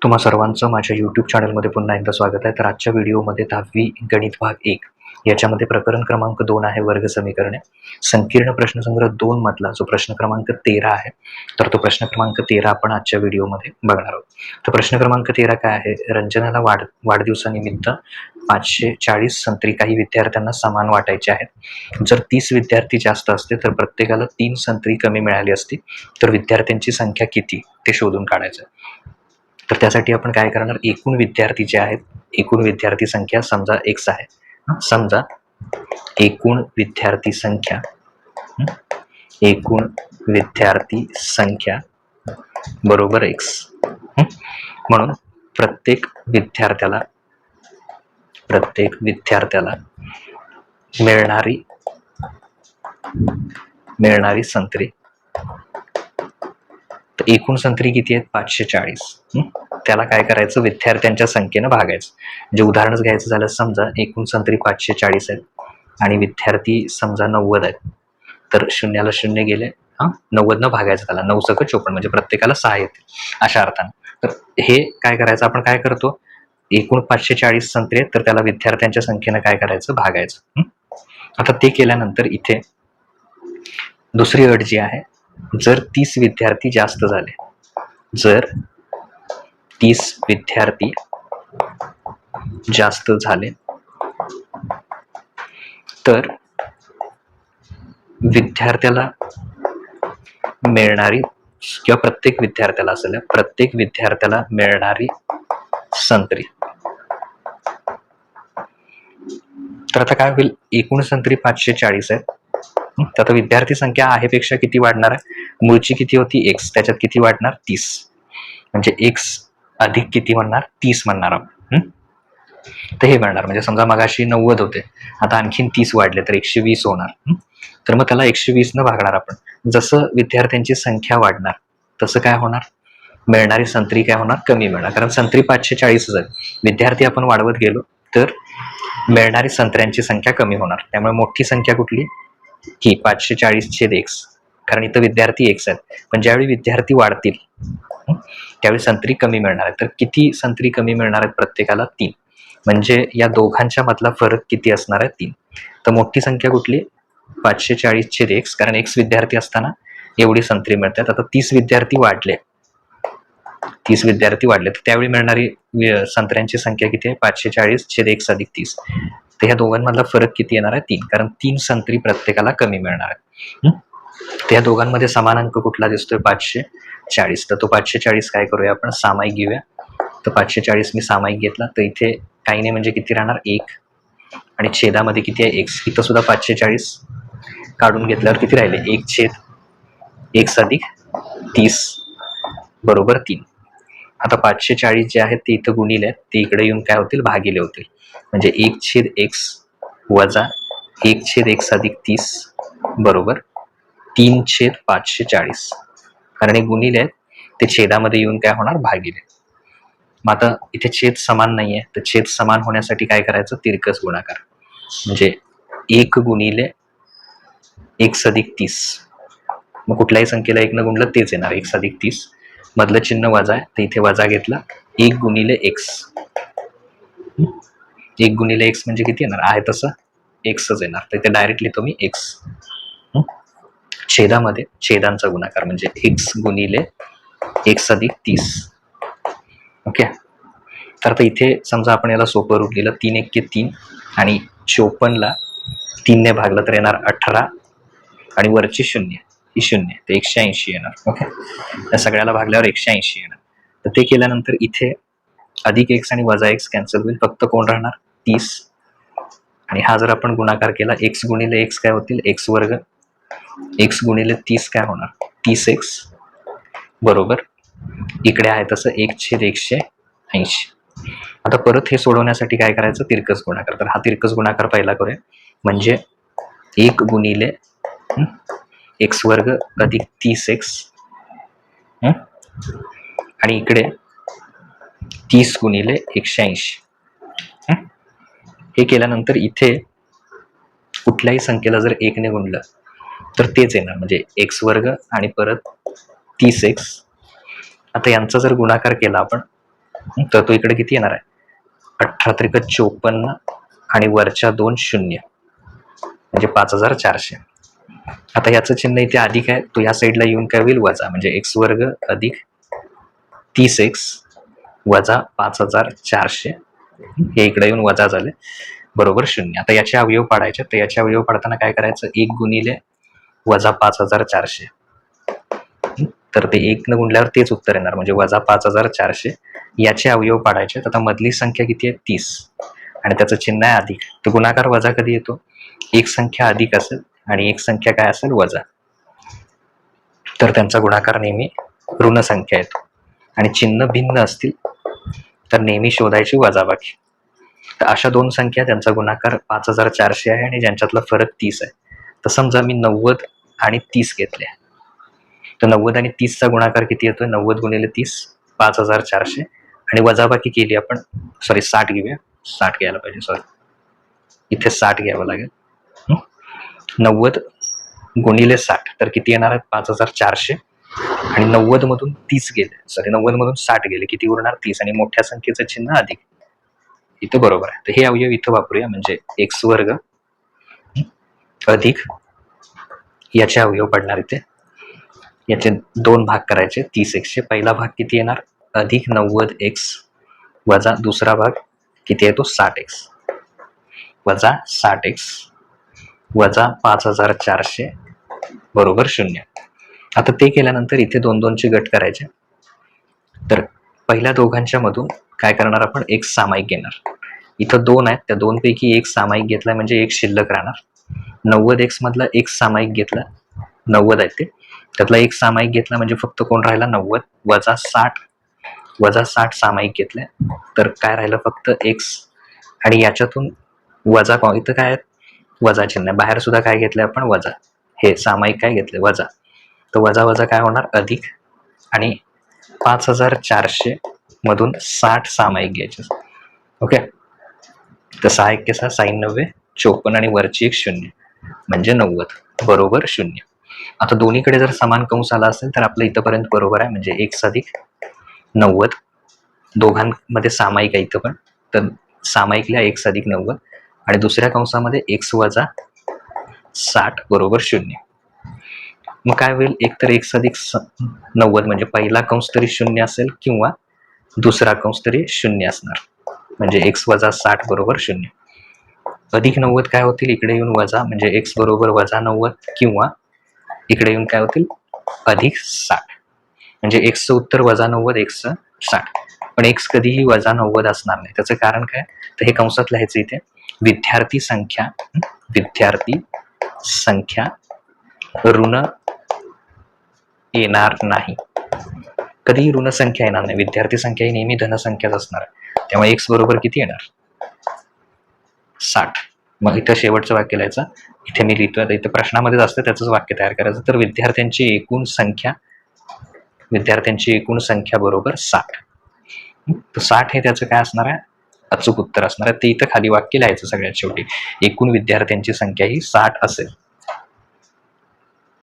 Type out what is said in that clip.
तुम्हा सर्वांचं माझ्या यूट्यूब चॅनलमध्ये पुन्हा एकदा स्वागत आहे. तर आजच्या व्हिडिओमध्ये 10वी गणित भाग 1 याच्यामध्ये प्रकरण क्रमांक 2 आहे वर्ग समीकरणे. संकीर्ण प्रश्नसंग्रह 2 मधला जो प्रश्न क्रमांक 13 आहे, तर तो प्रश्न क्रमांक 13 आपण आजच्या व्हिडिओमध्ये बघणार आहोत. तर प्रश्न क्रमांक 13 काय आहे? रंजनाला वाढदिवसानिमित्त 540 संत्री काही विद्यार्थ्यांना समान वाटायचे आहेत. जर 30 विद्यार्थी जास्त असते तर प्रत्येकाला 3 संत्री कमी मिळाली असती, तर विद्यार्थ्यांची संख्या किती ते शोधून काढायचं. तर त्यासाठी आपण काय करणार? एकूण विद्यार्थी जे आहेत, एकूण विद्यार्थी संख्या समजा x आहे. समजा एकूण विद्यार्थी संख्या एकूण विद्यार्थी संख्या बरोबर x. म्हणून प्रत्येक विद्यार्थ्याला मिळणारी संत्री, तर एकूण संत्री किती आहेत? 540. त्याला काय करायचं? विद्यार्थ्यांच्या संख्येनं भागायचं. म्हणजे उदाहरणच घ्यायचं झालं, समजा एकूण संत्री 540 आहेत आणि विद्यार्थी समजा 90 आहेत, तर शून्याला शून्य गेले, 90 भागायचं त्याला, 9 × 54 म्हणजे प्रत्येकाला 6 येतील अशा अर्थाने. तर हे काय करायचं? आपण काय करतो? एकूण 540 संत्री आहेत, तर त्याला विद्यार्थ्यांच्या संख्येनं काय करायचं? भागायचं. आता ते केल्यानंतर इथे दुसरी अट जी आहे, जर 30 विद्यार्थी जास्त झाले, जर 30 विद्यार्थी जास्त झाले तर विद्यार्थ्याला मिळणारी, किंवा प्रत्येक विद्यार्थ्याला मिळणारी संत्री, तर आता काय होईल? एकूण संत्री 540 आहेत, तर आता विद्यार्थी संख्या आहे पेक्षा किती वाढणार आहे? मूळची किती होती? x, त्याच्यात किती वाढणार? 30. म्हणजे x अधिक किती म्हणणार? 30 म्हणणार आपण. तर हे मिळणार. म्हणजे समजा मगाशी 90 होते, आता आणखीन 30 वाढले तर 120 होणार. तर मग त्याला 120 न भागणार आपण. जसं विद्यार्थ्यांची संख्या वाढणार तसं काय होणार? मिळणारी संत्री काय होणार? कमी मिळणार. कारण संत्री 540 आहेत, विद्यार्थी आपण वाढवत गेलो तर मिळणारी संत्र्यांची संख्या कमी होणार. त्यामुळे मोठी संख्या कुठली? ही 540/x. कारण इथं विद्यार्थी x आहेत, पण ज्यावेळी विद्यार्थी वाढतील त्यावेळी संत्री कमी मिळणार आहेत. तर किती संत्री कमी मिळणार आहेत? प्रत्येकाला 3. म्हणजे या दोघांच्या मधला फरक किती असणार आहे? 3. तर मोठी संख्या कुठली? 540/x, कारण x विद्यार्थी असताना एवढी संत्री मिळतात. आता 30 विद्यार्थी वाढले, तर त्यावेळी मिळणारी संत्र्यांची संख्या किती आहे? 540/x अधिक 30. तर ह्या दोघांमधला फरक किती येणार आहे? 3. कारण 3 संत्री प्रत्येकाला कमी मिळणार आहे. तर या दोघांमध्ये समान अंक कुठला दिसतोय? 540. तर तो 540 काय करूया आपण? सामायिक घेऊया. तर 540 मी सामायिक घेतला, तर इथे काही नाही म्हणजे किती राहणार? 1. आणि छेदामध्ये किती आहे? x. इथं सुद्धा 540 काढून घेतल्यावर किती राहिले? 1/x अधिक 30 बरोबर 3. आता 540 जे आहेत ते इथं गुणिले आहेत, ते इकडे येऊन काय होतील? भागिले होतील. म्हणजे 1/x वजा 1/x अधिक 30 बरोबर 3/540. कारण हे गुणिले आहेत, ते छेदामध्ये येऊन काय होणार? भागिले. मग आता इथे छेद समान नाहीये, तर छेद समान होण्यासाठी काय करायचं? तिरकस गुणाकार. म्हणजे 1 गुणिले x अधिक 30. मग कुठल्याही संख्येला 1 न गुणलं तेच येणार, x अधिक 30. मधलं चिन्ह वजा आहे, तर इथे वजा घेतला. 1 गुणिले x. 1 गुणिले x म्हणजे किती येणार? आहे तसं xच येणार, तर इथे डायरेक्ट लिहितो मी x. छेदामध्ये छेदांचा गुणाकार म्हणजे x गुणिले x अधिक 30. ओके. तर आता इथे समजा आपण याला सोपं रूप लिहिलं, 3 × 3 आणि 54ला 3 ने भागलं तर येणार 18 आणि वरची 0 ही 0, ते 180 येणार. ओके. त्या सगळ्याला भागल्यावर 180 येणार. तर ते केल्यानंतर इथे अधिक x आणि वजा x कॅन्सल होईल, फक्त कोण राहणार? 30. आणि हा जर आपण गुणाकार केला, x गुणिले x काय होतील? x वर्ग. x गुणिले 30 काय होणार? 30x बरोबर इकडे आहे तसं 1/180. आता परत हे सोडवण्यासाठी काय करायचं? तिरकस गुणाकार. तर हा तिरकस गुणाकार पहिला करूया. म्हणजे 1 गुणिले x वर्ग अधिक 30x आणि इकडे 30 गुणिले 180. हे केल्यानंतर इथे कुठल्याही संख्येला जर 1 ने गुणलं तर तेच येणार, म्हणजे x वर्ग आणि परत 30x. आता यांचा जर गुणाकार केला आपण तर तो इकडे किती येणार आहे, 18 त्रिक 54 आणि वरच्या 2 शून्य म्हणजे 5400. आता याचं चिन्ह इथे अधिक आहे, तो या साईडला येऊन काय होईल, वजा, म्हणजे एक्स वर्ग अधिक 30x वजा 5400 हे इकडे येऊन वजा झाले बरोबर 0. आता याचे अवयव पाडायचे, तर याचे अवयव पाडताना काय करायचं, 1 गुणिले वजा 5400, तर ते 1 न गुणल्यावर तेच उत्तर येणार म्हणजे वजा 5400. याचे अवयव पाडायचे, आता मधली संख्या किती आहे, 30 आणि त्याचं चिन्ह आहे अधिक. तर गुणाकार वजा कधी येतो, एक संख्या अधिक असेल आणि एक संख्या काय असेल वजा, तर त्यांचा गुणाकार नेहमी ऋण संख्या येतो. आणि चिन्ह भिन्न असतील तर नेहमी शोधायची वजाबाकी. तर अशा दोन संख्या ज्यांचा गुणाकार 5400 आहे आणि ज्यांच्यातला फरक 30 आहे. तर समजा मी 90 आणि 30 घेतले, तर 90 आणि 30चा गुणाकार किती येतोय, 90 गुणिले 30 5400 आणि वजाबाकी केली आपण, सॉरी 60 घेऊया, 60 घ्यायला पाहिजे, सॉरी इथे 60 घ्यावं लागेल. 90 गुणिले 60 तर किती येणार आहेत, 5400 आणि 90 मधून 30 गेले, सॉरी 90 मधून 60 गेले, किती उरणार, 30 आणि मोठ्या संख्येचं चिन्ह अधिक, इथं बरोबर आहे. तर हे अवयव इथं वापरूया, म्हणजे एक्स वर्ग अधिक याचे अवयव पडणार इथे, याचे दोन भाग करायचे 30x चे. पहिला भाग किती येणार, अधिक 90x वजा दुसरा भाग किती आहे तो 60x वजा 60x वजा 5400 बरोबर 0. आता ते केल्यानंतर इथे दोन दोनचे गट करायचे, तर पहिल्या दोघांच्या मधून काय करणार आपण, एक सामायिक घेणार. इथं 2 आहेत, त्या 2 पैकी एक सामायिक घेतला म्हणजे एक शिल्लक राहणार. 90x मधला एक सामायिक घेतला, 90 आहे ते, त्यातला एक सामायिक घेतला म्हणजे फक्त कोण राहिला 90 वजा 60 सामायिक घेतले, तर काय राहिलं फक्त x. आणि याच्यातून वजा, इथं काय वजा चिन्ह, बाहेर सुद्धा काय घेतलं आपण वजा, हे सामायिक काय घेतले वजा, तर वजा वजा काय होणार अधिक. आणि 5400 मधून 60 सामायिक घ्यायचे. ओके, तर 6 1 के 6 96 54 आणि वरची एक 0 म्हणजे 90 बरोबर 0. आता दोन्हीकडे जर समान कंस आला असेल तर आपलं इथंपर्यंत बरोबर आहे, म्हणजे x अधिक 90, दोघांमध्ये सामायिक आहे इथं पण, तर सामायिकला x अधिक 90 आणि दुसऱ्या कंसामध्ये x वजा 60 बरोबर 0. मग काय होईल, एक तर x अधिक 90 म्हणजे पहिला कंस तरी 0 असेल किंवा दुसरा कंस तरी 0 असणार, म्हणजे x वजा 60 बरोबर 0. अधिक 90 काय होतील, इकडे येऊन वजा, म्हणजे x बरोबर वजा 90 किंवा इकडे येऊन काय होतील अधिक 60, म्हणजे x उत्तर वजा 90 x 60. पण x कधीही वजा 90 असणार नाही. त्याचं कारण काय, तर हे कंसात लिहायचं इथे, विद्यार्थी संख्या ऋण येणार नाही, कधीही ऋण संख्या येणार नाही. विद्यार्थी संख्या ही नेहमी धनसंख्याच असणार, त्यामुळे x बरोबर किती येणार 60. मग इथं शेवटचं वाक्य लिहायचं, इथे मी लिहितोय, इथं प्रश्नामध्येच असतं त्याचंच वाक्य तयार करायचं, तर विद्यार्थ्यांची एकूण संख्या बरोबर 60. तर 60 हे त्याचं काय असणार आहे, अचूक उत्तर असणार आहे. ते इथं खाली वाक्य लिहायचं सगळ्यात शेवटी, एकूण विद्यार्थ्यांची संख्या ही 60 असेल.